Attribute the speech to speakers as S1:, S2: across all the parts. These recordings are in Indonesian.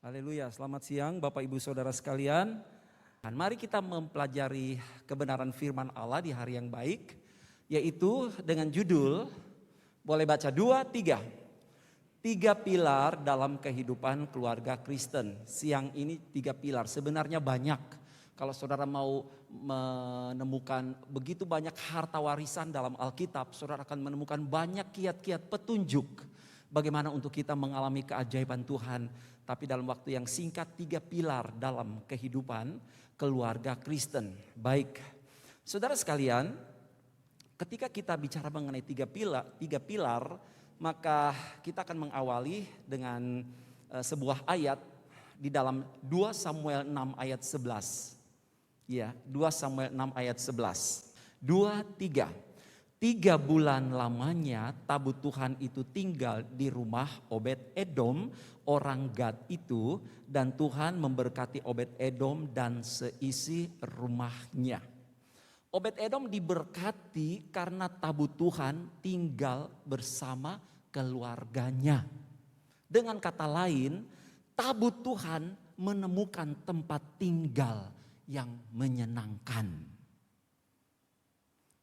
S1: Haleluya, selamat siang Bapak Ibu Saudara sekalian. Dan mari kita mempelajari kebenaran firman Allah di hari yang baik, yaitu dengan judul, boleh baca 2, 3. 3 pilar dalam kehidupan keluarga Kristen. Siang ini 3 pilar, sebenarnya banyak. Kalau saudara mau menemukan begitu banyak harta warisan dalam Alkitab, saudara akan menemukan banyak kiat-kiat petunjuk bagaimana untuk kita mengalami keajaiban Tuhan. Tapi dalam waktu yang singkat, 3 pilar dalam kehidupan keluarga Kristen. Baik, saudara sekalian, ketika kita bicara mengenai 3 pilar, maka kita akan mengawali dengan sebuah ayat di dalam 2 Samuel 6 ayat 11. Ya, 2 Samuel 6 ayat 11. 2, 3. 3 bulan lamanya tabut Tuhan itu tinggal di rumah Obed-Edom, orang Gad itu, dan Tuhan memberkati Obed-Edom dan seisi rumahnya. Obed-Edom diberkati karena tabut Tuhan tinggal bersama keluarganya. Dengan kata lain, tabut Tuhan menemukan tempat tinggal yang menyenangkan.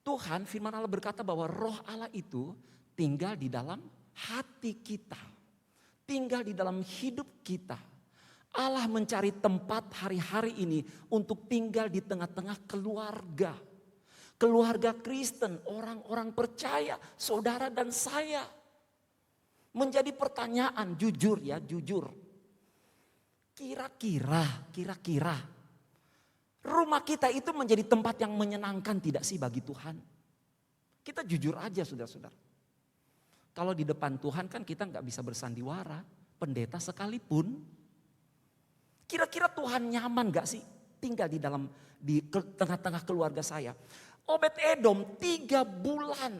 S1: Tuhan, firman Allah berkata bahwa roh Allah itu tinggal di dalam hati kita. Tinggal di dalam hidup kita. Allah mencari tempat hari-hari ini untuk tinggal di tengah-tengah keluarga. Keluarga Kristen, orang-orang percaya, saudara dan saya. Menjadi pertanyaan, jujur ya, jujur. Kira-kira rumah kita itu menjadi tempat yang menyenangkan tidak sih bagi Tuhan? Kita jujur aja saudara-saudara. Kalau di depan Tuhan kan kita nggak bisa bersandiwara, pendeta sekalipun. Kira-kira Tuhan nyaman gak sih tinggal di tengah-tengah keluarga saya? Obed-Edom 3 bulan.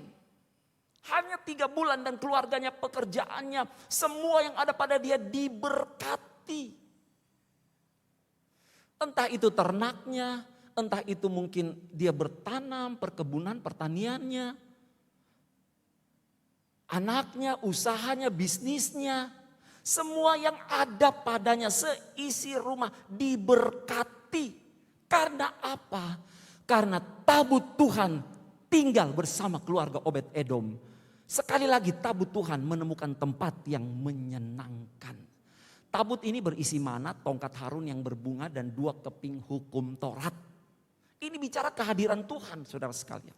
S1: Hanya 3 bulan dan keluarganya, pekerjaannya, semua yang ada pada dia diberkati. Entah itu ternaknya, entah itu mungkin dia bertanam, perkebunan, pertaniannya. Anaknya, usahanya, bisnisnya. Semua yang ada padanya, seisi rumah diberkati. Karena apa? Karena tabut Tuhan tinggal bersama keluarga Obed-Edom. Sekali lagi tabut Tuhan menemukan tempat yang menyenangkan. Tabut ini berisi mana, tongkat Harun yang berbunga dan 2 keping hukum Taurat. Ini bicara kehadiran Tuhan saudara sekalian.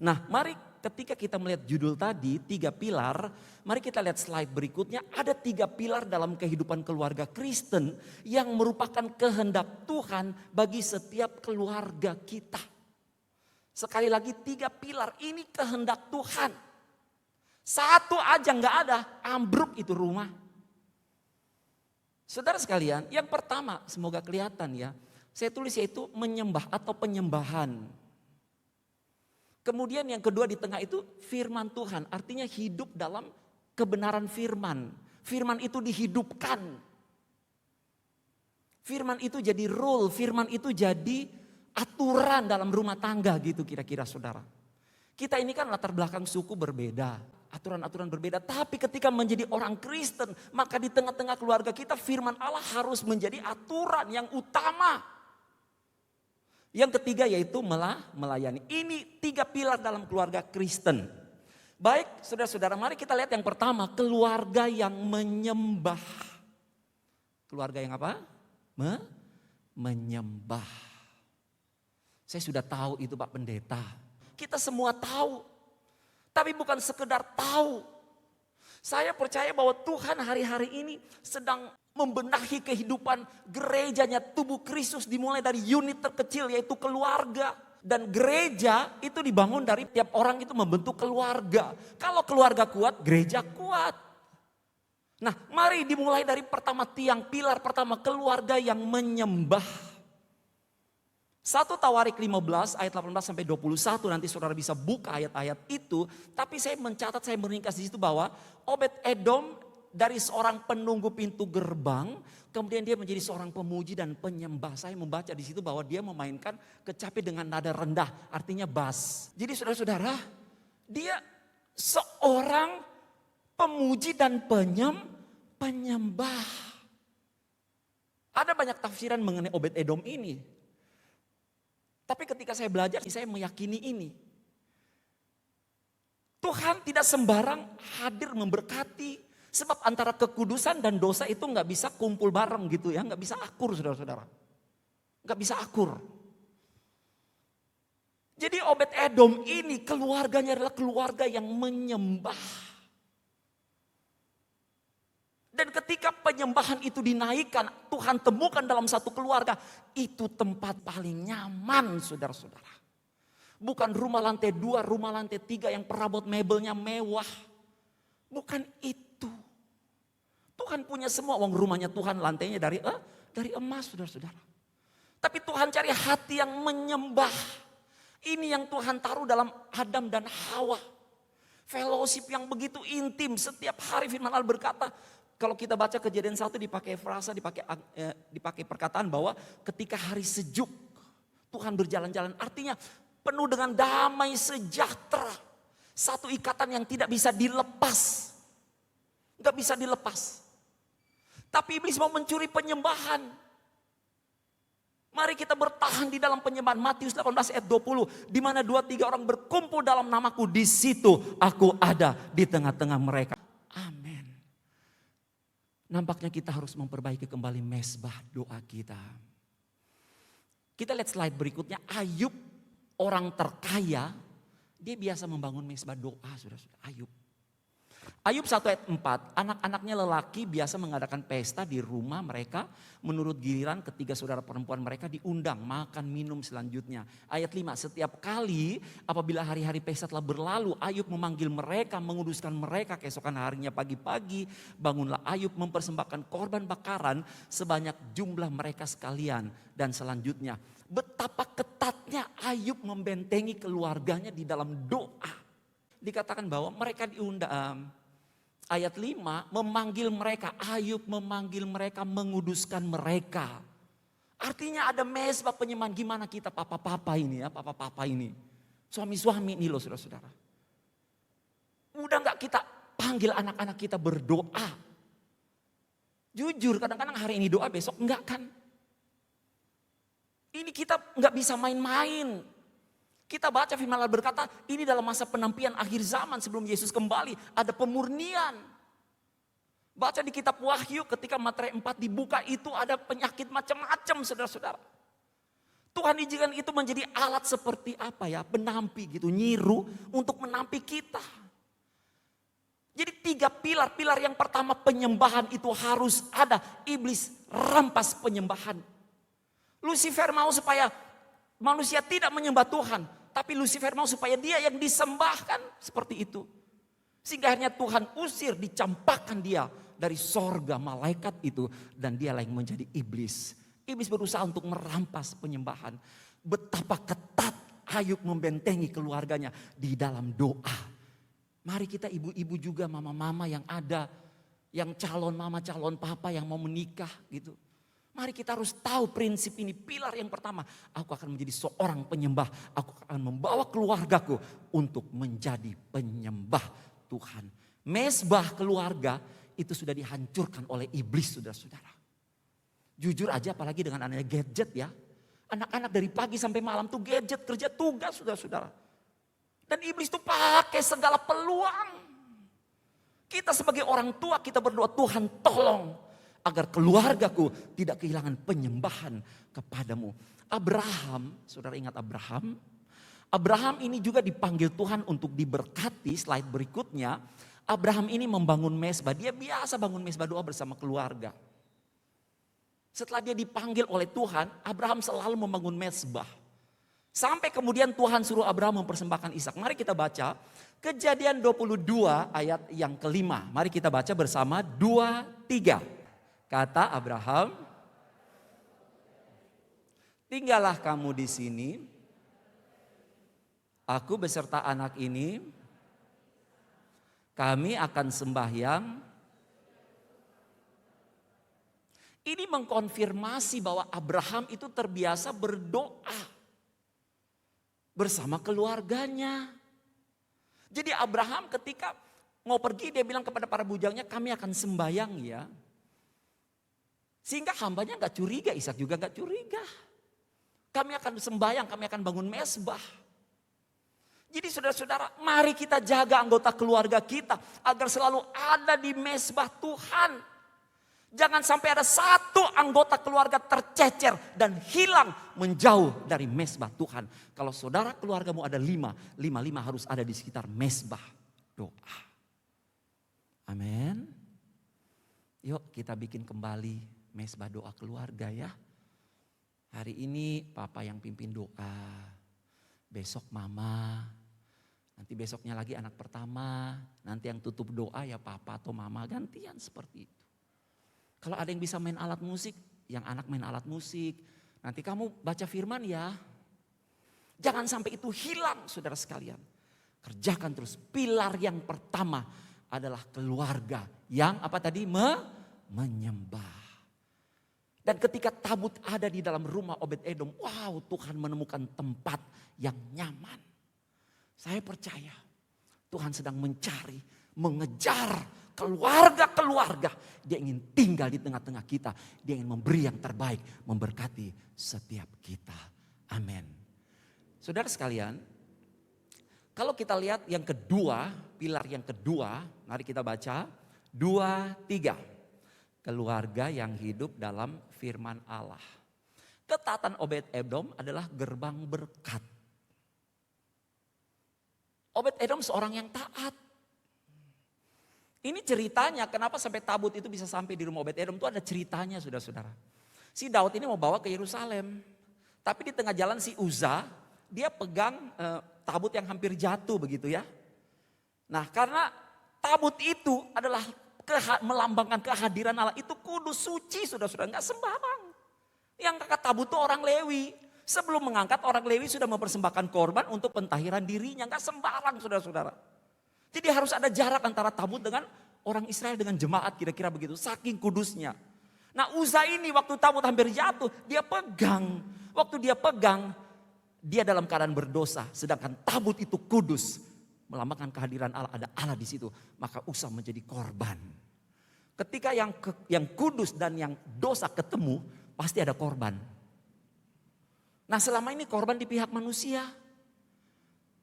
S1: Nah mari ketika kita melihat judul tadi 3 pilar. Mari kita lihat slide berikutnya. Ada 3 pilar dalam kehidupan keluarga Kristen yang merupakan kehendak Tuhan bagi setiap keluarga kita. Sekali lagi 3 pilar ini kehendak Tuhan. Satu aja gak ada, ambruk itu rumah. Saudara sekalian, yang pertama semoga kelihatan ya. Saya tulis yaitu menyembah atau penyembahan. Kemudian yang kedua di tengah itu firman Tuhan. Artinya hidup dalam kebenaran firman. Firman itu dihidupkan. Firman itu jadi rule, firman itu jadi aturan dalam rumah tangga gitu kira-kira saudara. Kita ini kan latar belakang suku berbeda. Aturan-aturan berbeda, tapi ketika menjadi orang Kristen, maka di tengah-tengah keluarga kita firman Allah harus menjadi aturan yang utama. Yang ketiga yaitu melayani. Ini 3 pilar dalam keluarga Kristen. Baik saudara-saudara, mari kita lihat yang pertama, keluarga yang menyembah. Keluarga yang apa? Menyembah. Saya sudah tahu itu Pak Pendeta. Kita semua tahu. Tapi bukan sekedar tahu. Saya percaya bahwa Tuhan hari-hari ini sedang membenahi kehidupan gerejanya, tubuh Kristus dimulai dari unit terkecil yaitu keluarga. Dan gereja itu dibangun dari tiap orang itu membentuk keluarga. Kalau keluarga kuat, gereja kuat. Nah mari dimulai dari pertama tiang pilar pertama, keluarga yang menyembah. 1 Tawarik 15 ayat 18 sampai 21 nanti saudara bisa buka ayat-ayat itu. Tapi saya mencatat, saya meringkas di situ bahwa Obed-Edom dari seorang penunggu pintu gerbang, kemudian dia menjadi seorang pemuji dan penyembah. Saya membaca di situ bahwa dia memainkan kecapi dengan nada rendah, artinya bass. Jadi saudara-saudara, dia seorang pemuji dan penyembah. Ada banyak tafsiran mengenai Obed Edom ini. Tapi ketika saya belajar, saya meyakini ini. Tuhan tidak sembarang hadir memberkati. Sebab antara kekudusan dan dosa itu nggak bisa kumpul bareng gitu ya. Nggak bisa akur saudara-saudara. Nggak bisa akur. Jadi Obed Edom ini keluarganya adalah keluarga yang menyembah. Dan ketika penyembahan itu dinaikkan, Tuhan temukan dalam satu keluarga, itu tempat paling nyaman saudara-saudara. Bukan rumah lantai 2, rumah lantai 3 yang perabot mebelnya mewah. Bukan itu. Tuhan punya semua, uang rumahnya Tuhan lantainya dari emas saudara-saudara. Tapi Tuhan cari hati yang menyembah. Ini yang Tuhan taruh dalam Adam dan Hawa. Fellowship yang begitu intim, setiap hari firman Allah berkata, kalau kita baca Kejadian 1 dipakai frasa, dipakai perkataan bahwa ketika hari sejuk Tuhan berjalan-jalan. Artinya penuh dengan damai sejahtera. Satu ikatan yang tidak bisa dilepas. Gak bisa dilepas. Tapi iblis mau mencuri penyembahan. Mari kita bertahan di dalam penyembahan. Matius 18 ayat 20. Di mana 2-3 orang berkumpul dalam namaku. Di situ aku ada di tengah-tengah mereka. Amin. Nampaknya kita harus memperbaiki kembali mezbah doa kita. Kita lihat slide berikutnya. Ayub, orang terkaya, dia biasa membangun mezbah doa, saudara-saudara. Ayub. Ayub 1 ayat 4, anak-anaknya lelaki biasa mengadakan pesta di rumah mereka. Menurut giliran ketiga saudara perempuan mereka diundang makan minum selanjutnya. Ayat 5, setiap kali apabila hari-hari pesta telah berlalu, Ayub memanggil mereka, menguduskan mereka. Keesokan harinya pagi-pagi bangunlah Ayub mempersembahkan korban bakaran sebanyak jumlah mereka sekalian. Dan selanjutnya betapa ketatnya Ayub membentengi keluarganya di dalam doa. Dikatakan bahwa mereka diundang. Ayat 5 memanggil mereka, Ayub memanggil mereka, menguduskan mereka. Artinya ada mezbah penyembahan. Gimana kita papa-papa ini ya, papa-papa ini. Suami-suami ini loh saudara-saudara. Udah gak kita panggil anak-anak kita berdoa. Jujur kadang-kadang hari ini doa, besok enggak kan. Ini kita gak bisa main-main. Kita baca firman Allah berkata, ini dalam masa penantian akhir zaman sebelum Yesus kembali, ada pemurnian. Baca di kitab Wahyu ketika Materai 4 dibuka, itu ada penyakit macam-macam saudara-saudara. Tuhan izinkan itu menjadi alat seperti apa ya, penampi gitu, nyiru untuk menampi kita. Jadi 3 pilar, pilar yang pertama penyembahan itu harus ada. Iblis rampas penyembahan. Lucifer mau supaya manusia tidak menyembah Tuhan. Tapi Lucifer mau supaya dia yang disembahkan seperti itu. Sehingga akhirnya Tuhan usir, dicampakkan dia dari sorga malaikat itu. Dan dia yang menjadi iblis. Iblis berusaha untuk merampas penyembahan. Betapa ketat Ayub membentengi keluarganya di dalam doa. Mari kita ibu-ibu juga, mama-mama yang ada. Yang calon mama, calon papa yang mau menikah gitu. Mari kita harus tahu prinsip ini. Pilar yang pertama, aku akan menjadi seorang penyembah. Aku akan membawa keluargaku untuk menjadi penyembah Tuhan. Mezbah keluarga itu sudah dihancurkan oleh iblis saudara-saudara. Jujur aja apalagi dengan adanya gadget ya. Anak-anak dari pagi sampai malam tuh gadget, kerja tugas saudara-saudara. Dan iblis tuh pakai segala peluang. Kita sebagai orang tua kita berdoa, Tuhan tolong. Agar keluargaku tidak kehilangan penyembahan kepadamu. Abraham, saudara ingat Abraham? Abraham ini juga dipanggil Tuhan untuk diberkati. Slide berikutnya, Abraham ini membangun mezbah. Dia biasa bangun mezbah doa bersama keluarga. Setelah dia dipanggil oleh Tuhan, Abraham selalu membangun mezbah. Sampai kemudian Tuhan suruh Abraham mempersembahkan Ishak. Mari kita baca Kejadian 22 ayat yang kelima. Mari kita baca bersama 2-3. Kata Abraham, tinggallah kamu di sini, aku beserta anak ini, kami akan sembahyang. Ini mengkonfirmasi bahwa Abraham itu terbiasa berdoa bersama keluarganya. Jadi Abraham ketika mau pergi dia bilang kepada para bujangnya, kami akan sembahyang ya. Sehingga hambanya gak curiga, Ishak juga gak curiga. Kami akan sembahyang, kami akan bangun mesbah. Jadi saudara-saudara, mari kita jaga anggota keluarga kita agar selalu ada di mesbah Tuhan. Jangan sampai ada satu anggota keluarga tercecer dan hilang menjauh dari mesbah Tuhan. Kalau saudara keluargamu ada lima harus ada di sekitar mesbah doa. Amin. Yuk kita bikin kembali mesbah doa keluarga ya. Hari ini papa yang pimpin doa, besok mama, nanti besoknya lagi anak pertama, nanti yang tutup doa ya papa atau mama, gantian seperti itu. Kalau ada yang bisa main alat musik, yang anak main alat musik. Nanti kamu baca firman ya. Jangan sampai itu hilang saudara sekalian. Kerjakan terus. Pilar yang pertama adalah keluarga yang apa tadi? Menyembah. Dan ketika tabut ada di dalam rumah Obed-Edom, wow, Tuhan menemukan tempat yang nyaman. Saya percaya Tuhan sedang mencari, mengejar keluarga-keluarga. Dia ingin tinggal di tengah-tengah kita. Dia ingin memberi yang terbaik, memberkati setiap kita. Amin. Saudara sekalian, kalau kita lihat yang kedua, pilar yang kedua, mari kita baca 2, 3. Keluarga yang hidup dalam firman Allah. Ketaatan Obed-Edom adalah gerbang berkat. Obed-Edom seorang yang taat. Ini ceritanya kenapa sampai tabut itu bisa sampai di rumah Obed-Edom itu ada ceritanya saudara-saudara. Si Daud ini mau bawa ke Yerusalem. Tapi di tengah jalan si Uza dia pegang tabut yang hampir jatuh begitu ya. Nah karena tabut itu adalah melambangkan kehadiran Allah. Itu kudus suci saudara-saudara, gak sembarang. Yang angkat tabut itu orang Lewi. Sebelum mengangkat orang Lewi sudah mempersembahkan korban untuk pentahiran dirinya. Gak sembarang saudara-saudara. Jadi harus ada jarak antara tabut dengan orang Israel dengan jemaat kira-kira begitu. Saking kudusnya. Nah Uza ini waktu tabut hampir jatuh dia pegang. Waktu dia pegang dia dalam keadaan berdosa. Sedangkan tabut itu kudus. Melambangkan kehadiran Allah, ada Allah di situ. Maka Uza menjadi korban. Ketika yang kudus dan yang dosa ketemu pasti ada korban. Nah selama ini korban di pihak manusia.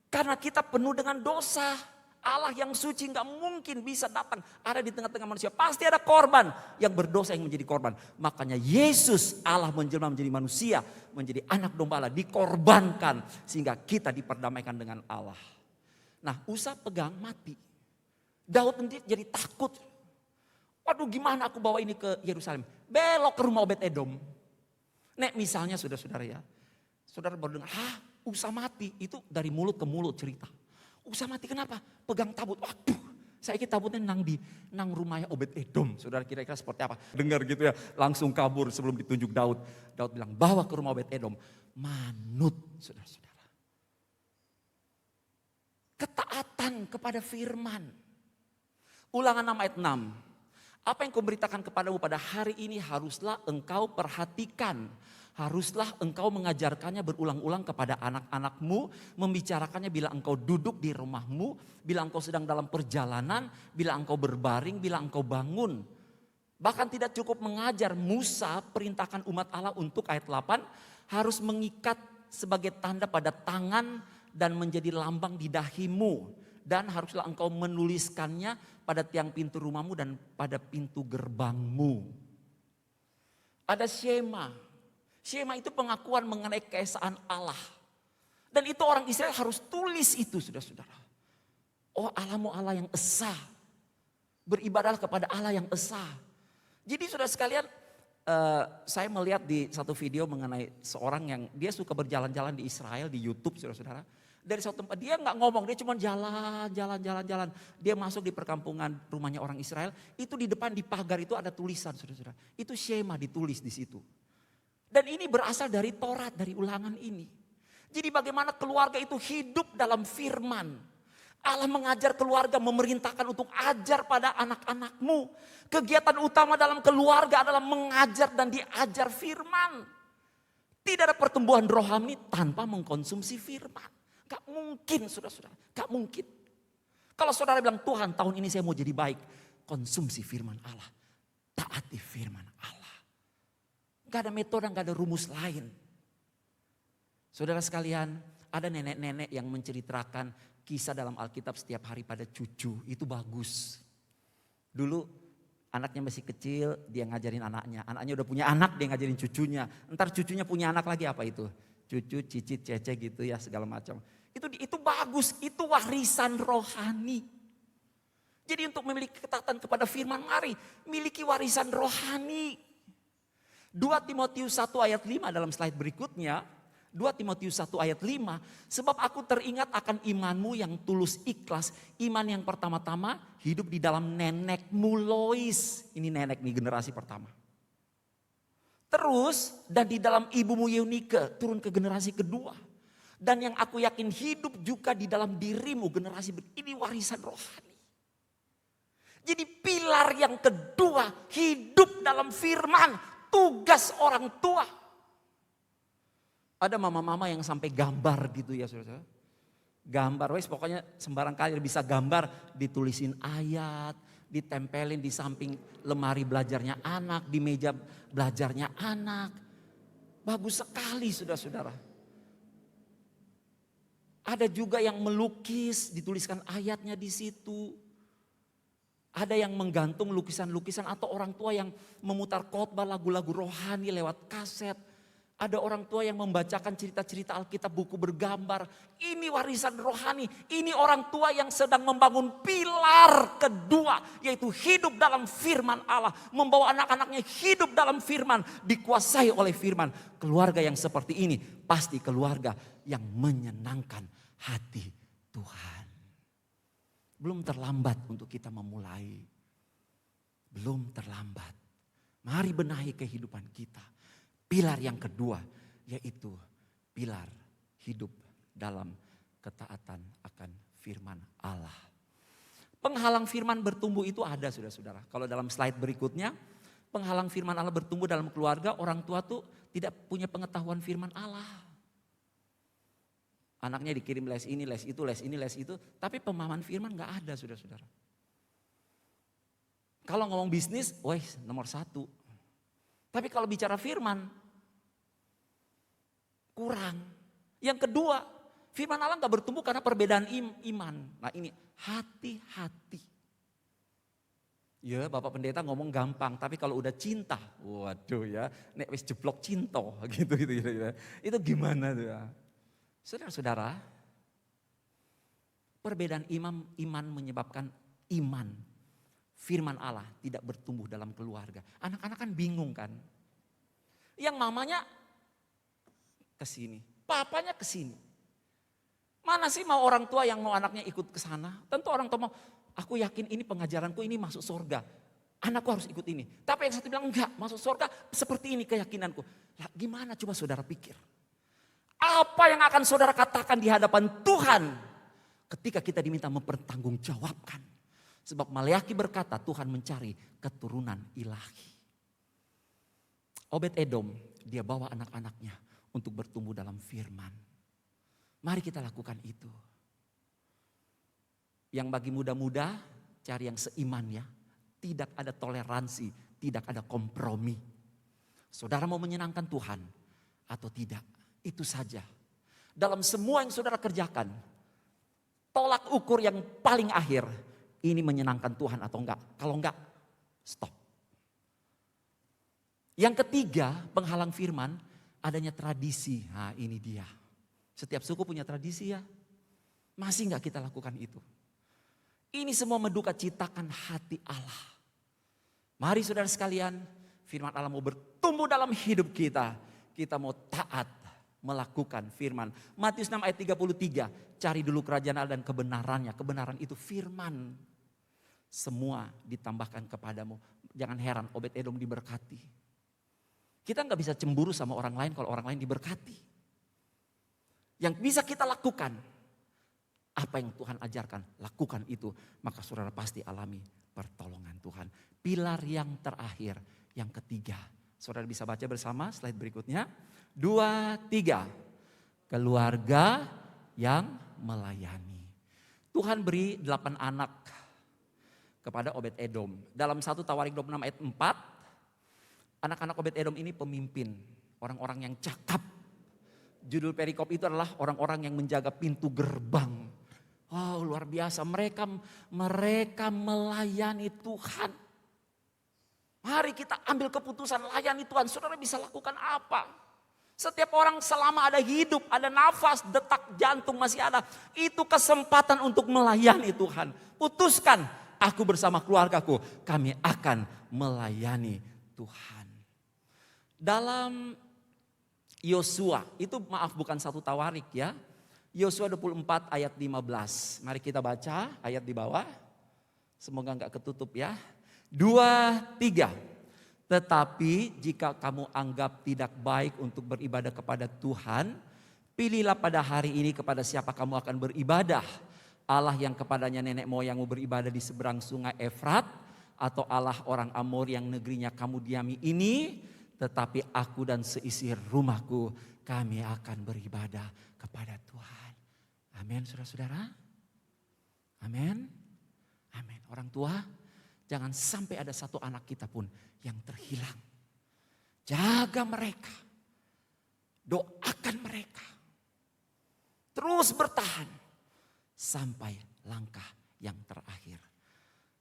S1: Karena kita penuh dengan dosa. Allah yang suci gak mungkin bisa datang ada di tengah-tengah manusia. Pasti ada korban yang berdosa yang menjadi korban. Makanya Yesus Allah menjelma menjadi manusia. Menjadi anak domba Allah dikorbankan. Sehingga kita diperdamaikan dengan Allah. Nah Uza pegang mati. Daud nanti jadi takut. Waduh gimana aku bawa ini ke Yerusalem. Belok ke rumah Obed-Edom. Nek misalnya saudara-saudara ya. Saudara baru dengar, Uza mati. Itu dari mulut ke mulut cerita. Uza mati kenapa? Pegang tabut. Waduh, saya kira tabutnya nang rumahnya Obed-Edom. Saudara kira-kira seperti apa? Dengar gitu ya, langsung kabur sebelum ditunjuk Daud. Daud bilang bawa ke rumah Obed-Edom. Manut saudara-saudara. Ketaatan kepada firman. Ulangan 6 ayat 6. Apa yang kuberitakan kepadamu pada hari ini haruslah engkau perhatikan. Haruslah engkau mengajarkannya berulang-ulang kepada anak-anakmu. Membicarakannya bila engkau duduk di rumahmu. Bila engkau sedang dalam perjalanan. Bila engkau berbaring, bila engkau bangun. Bahkan tidak cukup mengajar. Musa perintahkan umat Allah untuk ayat 8. Harus mengikat sebagai tanda pada tangan dan menjadi lambang di dahimu. Dan haruslah engkau menuliskannya pada tiang pintu rumahmu dan pada pintu gerbangmu. Ada Shema. Shema itu pengakuan mengenai keesaan Allah. Dan itu orang Israel harus tulis itu saudara-saudara. Oh Allahmu Allah yang esa. Beribadahlah kepada Allah yang esa. Jadi saudara sekalian, saya melihat di satu video mengenai seorang yang dia suka berjalan-jalan di Israel di YouTube saudara-saudara. Dari suatu tempat dia nggak ngomong, dia cuma jalan. Dia masuk di perkampungan rumahnya orang Israel. Itu di depan di pagar itu ada tulisan saudara-saudara. Itu Shema ditulis di situ. Dan ini berasal dari Taurat, dari ulangan ini. Jadi bagaimana keluarga itu hidup dalam firman. Allah mengajar keluarga, memerintahkan untuk ajar pada anak-anakmu. Kegiatan utama dalam keluarga adalah mengajar dan diajar firman. Tidak ada pertumbuhan rohani tanpa mengkonsumsi firman. Gak mungkin saudara-saudara, gak mungkin. Kalau saudara bilang Tuhan tahun ini saya mau jadi baik. Konsumsi firman Allah, taati firman Allah. Gak ada metode, gak ada rumus lain. Saudara sekalian, ada nenek-nenek yang menceritakan kisah dalam Alkitab setiap hari pada cucu. Itu bagus. Dulu anaknya masih kecil, dia ngajarin anaknya. Anaknya udah punya anak, dia ngajarin cucunya. Ntar cucunya punya anak lagi, apa itu? Cucu, cicit, cece gitu ya, segala macam. Itu bagus, itu warisan rohani. Jadi untuk memiliki ketaatan kepada firman, mari miliki warisan rohani. 2 Timotius 1 ayat 5 dalam slide berikutnya. 2 Timotius 1 ayat 5. Sebab aku teringat akan imanmu yang tulus ikhlas. Iman yang pertama-tama hidup di dalam nenekmu Lois. Ini nenek nih, generasi pertama. Terus dan di dalam ibumu Eunike, turun ke generasi kedua. Dan yang aku yakin hidup juga di dalam dirimu generasi ini, warisan rohani. Jadi pilar yang kedua, hidup dalam firman. Tugas orang tua. Ada mama-mama yang sampai gambar gitu ya saudara. Gambar, wes pokoknya sembarang kali bisa gambar, ditulisin ayat, ditempelin di samping lemari belajarnya anak, di meja belajarnya anak. Bagus sekali saudara-saudara. Ada juga yang melukis, dituliskan ayatnya di situ. Ada yang menggantung lukisan-lukisan atau orang tua yang memutar khotbah lagu-lagu rohani lewat kaset. Ada orang tua yang membacakan cerita-cerita Alkitab, buku bergambar. Ini warisan rohani. Ini orang tua yang sedang membangun pilar kedua, yaitu hidup dalam firman Allah. Membawa anak-anaknya hidup dalam firman, dikuasai oleh firman. Keluarga yang seperti ini pasti keluarga yang menyenangkan hati Tuhan. Belum terlambat untuk kita memulai. Belum terlambat. Mari benahi kehidupan kita. Pilar yang kedua yaitu pilar hidup dalam ketaatan akan firman Allah. Penghalang firman bertumbuh itu ada saudara-saudara. Kalau dalam slide berikutnya, penghalang firman Allah bertumbuh dalam keluarga, orang tua tuh tidak punya pengetahuan firman Allah. Anaknya dikirim les ini, les itu, les ini, les itu. Tapi pemahaman firman gak ada saudara-saudara. Kalau ngomong bisnis, wes nomor 1. Tapi kalau bicara firman, kurang. Yang kedua, firman Allah gak bertumbuh karena perbedaan iman. Nah ini, hati-hati. Ya Bapak Pendeta ngomong gampang, tapi kalau udah cinta, waduh ya, nek wis jeblok cinto gitu. Itu gimana tuh ya? Saudara-saudara, perbedaan iman menyebabkan iman firman Allah tidak bertumbuh dalam keluarga. Anak-anak kan bingung kan. Yang mamanya ke sini, papanya ke sini. Mana sih mau orang tua yang mau anaknya ikut ke sana? Tentu orang tua mau, aku yakin ini pengajaranku ini masuk surga. Anakku harus ikut ini. Tapi yang satu bilang enggak, masuk surga seperti ini keyakinanku. Lah gimana coba saudara pikir? Apa yang akan saudara katakan di hadapan Tuhan ketika kita diminta mempertanggungjawabkan? Sebab Maleakhi berkata Tuhan mencari keturunan ilahi. Obed Edom, dia bawa anak-anaknya untuk bertumbuh dalam firman. Mari kita lakukan itu. Yang bagi muda-muda, cari yang seiman ya. Tidak ada toleransi, tidak ada kompromi. Saudara mau menyenangkan Tuhan atau tidak? Itu saja. Dalam semua yang saudara kerjakan, tolak ukur yang paling akhir, ini menyenangkan Tuhan atau enggak. Kalau enggak, stop. Yang ketiga, penghalang firman, adanya tradisi. Nah ini dia. Setiap suku punya tradisi ya. Masih enggak kita lakukan itu? Ini semua menduka citakan hati Allah. Mari saudara sekalian, firman Allah mau bertumbuh dalam hidup kita. Kita mau taat melakukan firman. Matius 6 ayat 33. Cari dulu kerajaan Allah dan kebenarannya. Kebenaran itu firman. Semua ditambahkan kepadamu. Jangan heran Obed Edom diberkati. Kita nggak bisa cemburu sama orang lain kalau orang lain diberkati. Yang bisa kita lakukan, apa yang Tuhan ajarkan, lakukan itu. Maka saudara pasti alami pertolongan Tuhan. Pilar yang terakhir, yang ketiga. Saudara bisa baca bersama slide berikutnya. 2, 3. Keluarga yang melayani. Tuhan beri 8 anak kepada Obed Edom. Dalam 1 Tawarik 26 ayat 4. Anak-anak Obed-Edom ini pemimpin, orang-orang yang cakap. Judul perikop itu adalah orang-orang yang menjaga pintu gerbang. Wow, luar biasa, mereka melayani Tuhan. Mari kita ambil keputusan layani Tuhan. Saudara bisa lakukan apa? Setiap orang selama ada hidup, ada nafas, detak jantung masih ada. Itu kesempatan untuk melayani Tuhan. Putuskan, aku bersama keluargaku, kami akan melayani Tuhan. Dalam Yosua, itu maaf bukan satu tawarik ya. Yosua 24 ayat 15. Mari kita baca ayat di bawah. Semoga enggak ketutup ya. 2, 3. Tetapi jika kamu anggap tidak baik untuk beribadah kepada Tuhan, pilihlah pada hari ini kepada siapa kamu akan beribadah. Allah yang kepadanya nenek moyangmu beribadah di seberang sungai Efrat, atau Allah orang Amor yang negerinya kamu diami ini. Tetapi aku dan seisi rumahku, kami akan beribadah kepada Tuhan. Amin, saudara-saudara. Amin. Amin. Orang tua, jangan sampai ada satu anak kita pun yang terhilang. Jaga mereka. Doakan mereka. Terus bertahan sampai langkah yang terakhir.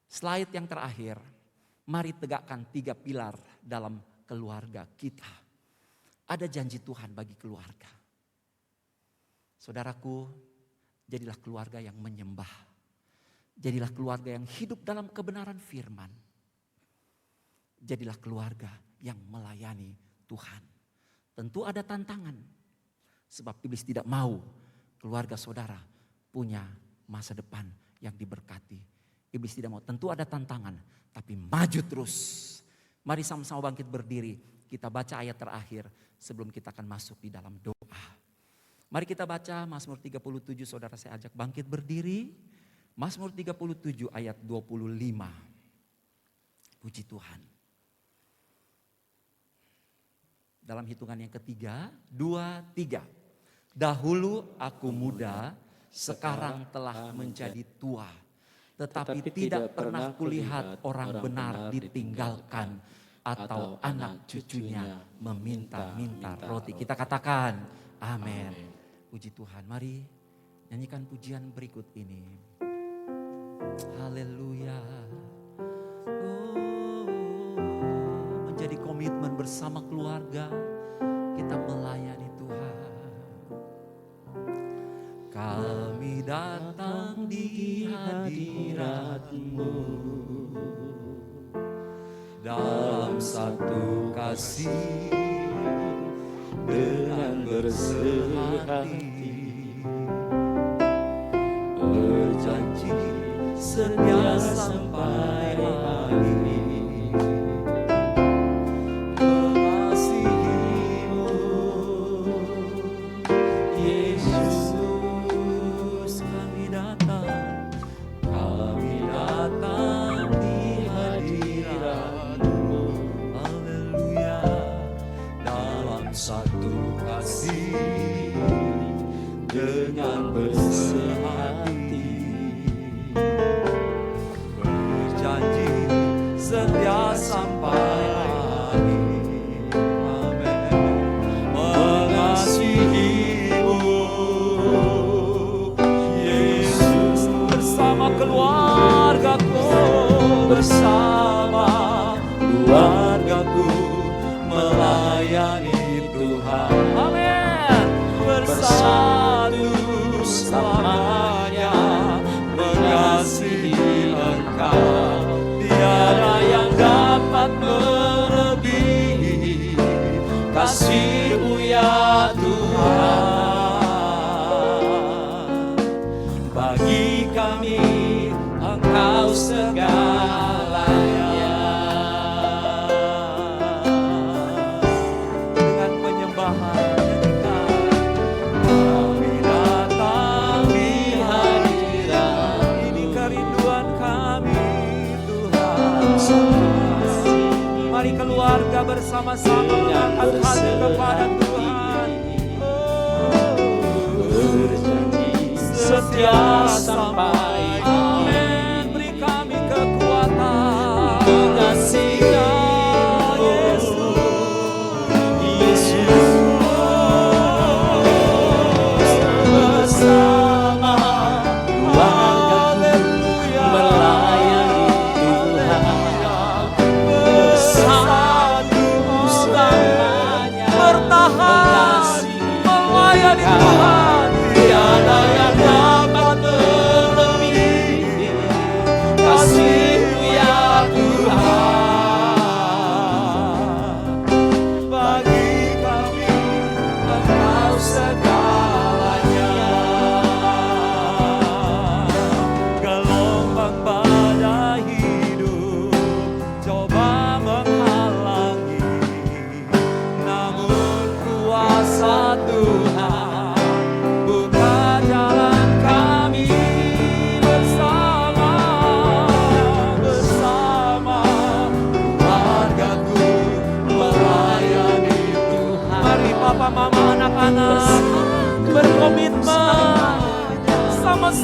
S1: Slide yang terakhir, mari tegakkan 3 pilar dalam keluarga kita. Ada janji Tuhan bagi keluarga. Saudaraku, jadilah keluarga yang menyembah. Jadilah keluarga yang hidup dalam kebenaran firman. Jadilah keluarga yang melayani Tuhan. Tentu ada tantangan. Sebab iblis tidak mau keluarga saudara punya masa depan yang diberkati. Iblis tidak mau, tentu ada tantangan. Tapi maju terus. Mari sama-sama bangkit berdiri. Kita baca ayat terakhir sebelum kita akan masuk di dalam doa. Mari kita baca Mazmur 37, saudara saya ajak bangkit berdiri. Mazmur 37 ayat 25. Puji Tuhan. Dalam hitungan yang ketiga, 2, 3. Dahulu aku muda, sekarang telah menjadi tua. Tetapi tidak pernah kulihat orang benar ditinggalkan atau anak cucunya meminta-minta roti. Kita katakan amin. Puji Tuhan. Mari nyanyikan pujian berikut ini. Haleluya. Menjadi komitmen bersama keluarga kita melayani Tuhan. Kami datang di hadirat-Mu dalam satu kasih dengan bersehati, berjanji setia sampai akhir. Bersama keluargaku melayani Tuhan. Amin. Bersatu selamanya mengasihi Engkau. Tiada yang dapat melebihi kasih-Mu ya Tuhan. Bagi kami Engkau segalanya. Dengan penyembahan kami datang di hadirat. Ini kerinduan kami Tuhan. Mari keluarga bersama-sama mengangkat hati kepada Tuhan. Berjanji setia sampai kekuatan kasih-Nya Yesus.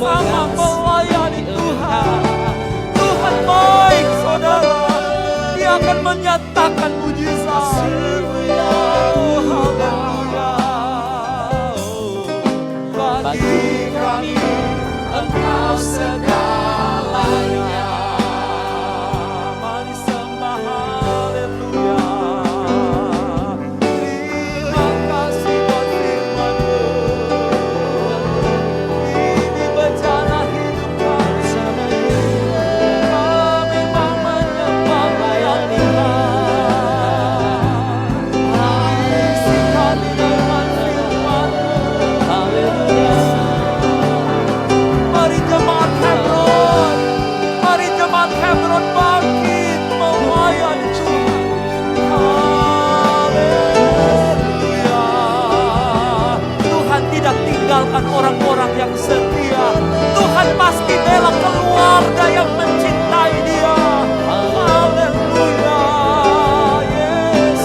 S1: bersama melayani Tuhan. Tuhan baik saudara, Dia akan menyatakan mujizat. Oh, haleluya. Bagi kami Engkau segalanya. Mari sembah haleluya. Terima kasih buat firman-Mu. Ini bencana hidup kami. Kami mau menyembah melayani Tuhan. Isi kami dengan firman-Mu. Haleluya. Mari jemaat Hebron, mari jemaat Hebron bangkit melayani Tuhan. Haleluya. Tuhan tidak tinggalkan orang-orang yang setia. Tuhan pasti bela keluarga yang mencintai Dia. Haleluya. Yesus.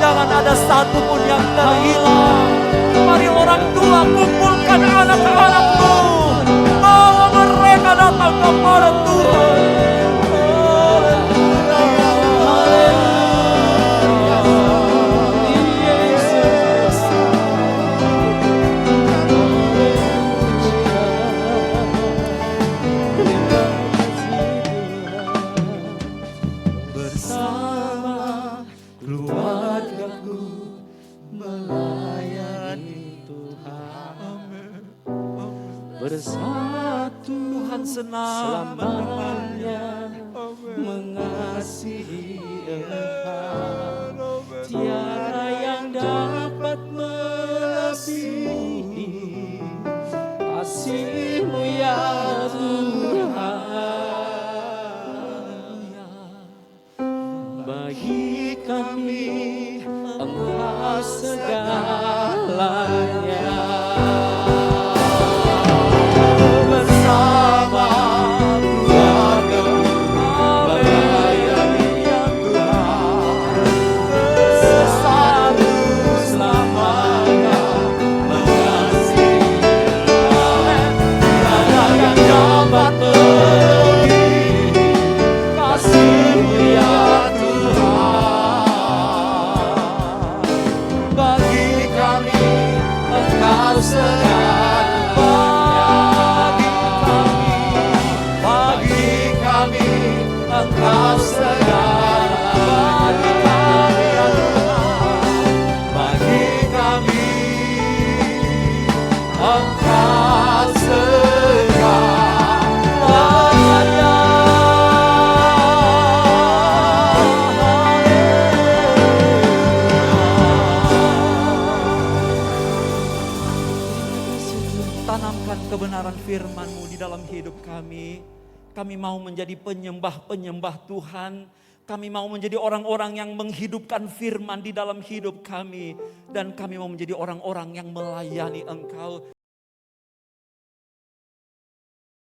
S1: Jangan ada satu pun yang terhilang. Mari orang tua kumpulkan anak-anakmu, bawa mereka datang kepada Tuhan. Yesus. Bersama keluargaku melayani Tuhan. Bersatu Tuhan senang selamanya mengasihi Engkau. Tiada yang dapat melebihi kasih-Mu ya Tuhan. Bagi kami Engkau segalanya. Bersama keluarga melayani Tuhan. Bersatu selamanya mengasihi Tuhan. Tiada yang dapat melebihi kasih-Mu ya Tuhan. Bagi kami Engkau segalanya. Bagi kami Engkau segalanya. Bagi kami Engkau segalanya. Tanamkan kebenaran firman-Mu di dalam hidup kami. Kami mau menjadi penyembah-penyembah Tuhan. Kami mau menjadi orang-orang yang menghidupkan firman di dalam hidup kami. Dan kami mau menjadi orang-orang yang melayani Engkau